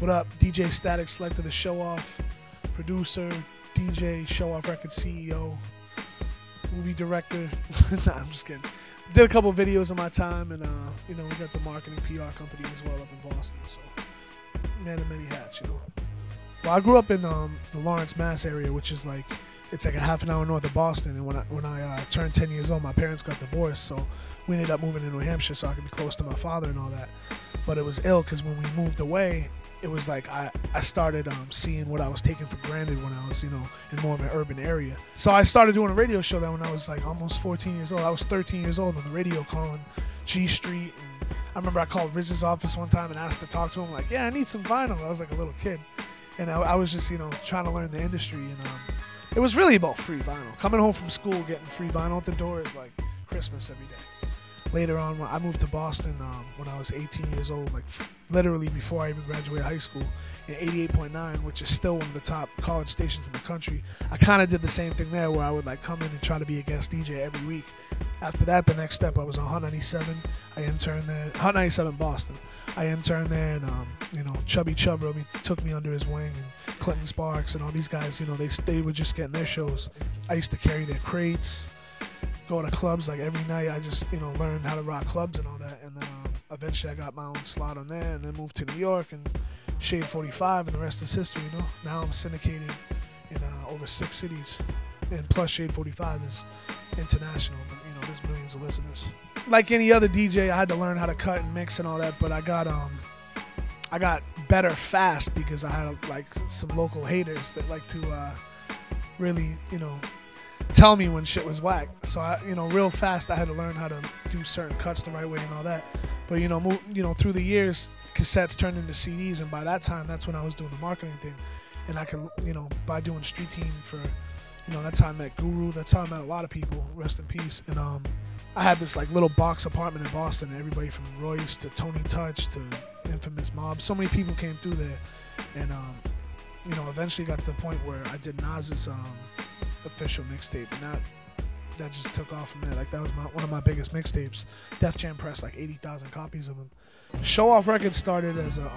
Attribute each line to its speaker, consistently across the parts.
Speaker 1: What up, DJ Statik Selektah, the Showoff producer, DJ, Showoff Records CEO, movie director. Nah, I'm just kidding. Did a couple videos in my time, and you know, we got the marketing PR company as well up in Boston. So, man of many hats, you know. Well, I grew up in the Lawrence, Mass area, which is like, it's like a half an hour north of Boston. And when I turned 10 years old, my parents got divorced, so we ended up moving to New Hampshire so I could be close to my father and all that. But it was ill because when we moved away, it was like I started seeing what I was taking for granted when I was, you know, in more of an urban area. So I started doing a radio show that when I was like almost 14 years old. I was 13 years old on the radio calling G Street. And I remember I called Riz's office one time and asked to talk to him, like, yeah, I need some vinyl. I was like a little kid. And I was just, you know, trying to learn the industry. And it was really about free vinyl. Coming home from school, getting free vinyl at the door is like Christmas every day. Later on, when I moved to Boston when I was 18 years old, like literally before I even graduated high school, in 88.9, which is still one of the top college stations in the country. I kind of did the same thing there, where I would like come in and try to be a guest DJ every week. After that, the next step, I was on Hot 97. I interned there, Hot 97 Boston. I interned there, and you know, Chubby Chubb took me under his wing, and Clinton Sparks and all these guys. You know, they were just getting their shows. I used to carry their crates, go to clubs like every night. I just, you know, learned how to rock clubs and all that. And then eventually I got my own slot on there, and then moved to New York and Shade 45, and the rest is history, you know. Now I'm syndicated in over 6 cities, and plus Shade 45 is international, but you know, there's millions of listeners. Like any other DJ, I had to learn how to cut and mix and all that, but I got better fast because I had like some local haters that like to really, you know, tell me when shit was whack. So I, you know, real fast I had to learn how to do certain cuts the right way and all that. But you know, through the years, cassettes turned into CDs, and by that time, that's when I was doing the marketing thing. And I could, you know, by doing Street Team for, you know, that's how I met Guru. That's how I met a lot of people. Rest in peace. And I had this like little box apartment in Boston, and everybody from Royce to Tony Touch to Infamous Mob. So many people came through there, and you know, eventually got to the point where I did Nas's official mixtape, and that just took off from there. Like, that was one of my biggest mixtapes. Def Jam pressed like 80,000 copies of them. Showoff Records started as a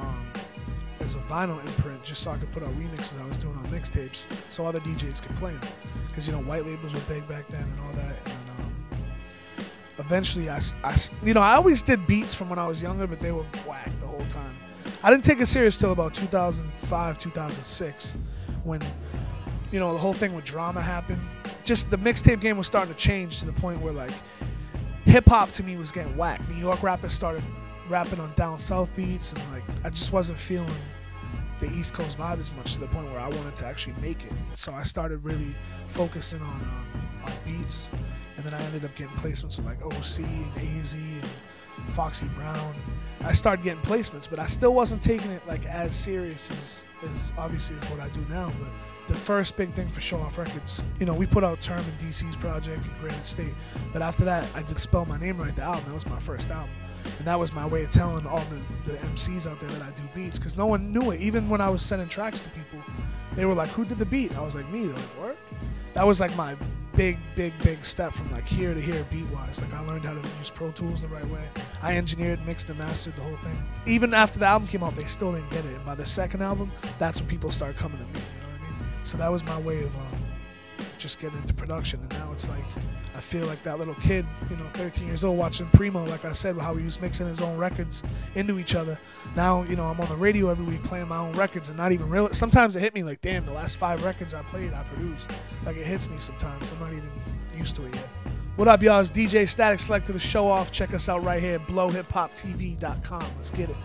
Speaker 1: vinyl imprint, just so I could put out remixes I was doing on mixtapes, so other DJs could play them. Because, you know, white labels were big back then and all that. And then eventually, you know, I always did beats from when I was younger, but they were whack the whole time. I didn't take it serious till about 2005, 2006, when, you know, the whole thing with drama happened. Just the mixtape game was starting to change to the point where, like, hip-hop to me was getting whack. New York rappers started rapping on down south beats, and, like, I just wasn't feeling the East Coast vibe as much, to the point where I wanted to actually make it. So I started really focusing on beats, and then I ended up getting placements with, like, OC and AZ and Foxy Brown. I started getting placements, but I still wasn't taking it like as serious as obviously as what I do now. But the first big thing for Showoff Records, you know, we put out Term and DC's project in Granite State, but after that, I did Spell My Name Right, the album. That was my first album, and that was my way of telling all the MCs out there that I do beats, because no one knew it. Even when I was sending tracks to people, they were like, "Who did the beat?" I was like, "Me." They're like, "What?" That was like my big step from like here to here beat-wise. Like, I learned how to use Pro Tools the right way. I engineered, mixed, and mastered the whole thing. Even after the album came out, they still didn't get it. And by the second album, that's when people started coming to me, you know what I mean? So that was my way of just getting into production. And now it's like, I feel like that little kid, you know, 13 years old, watching Primo, like I said, how he was mixing his own records into each other. Now, you know, I'm on the radio every week playing my own records and not even real. Sometimes it hit me like, damn, the last 5 records I played, I produced. Like, it hits me sometimes. I'm not even used to it yet. What up, y'all? It's DJ Statik Selektah, the Showoff. Check us out right here at blowhiphoptv.com. Let's get it.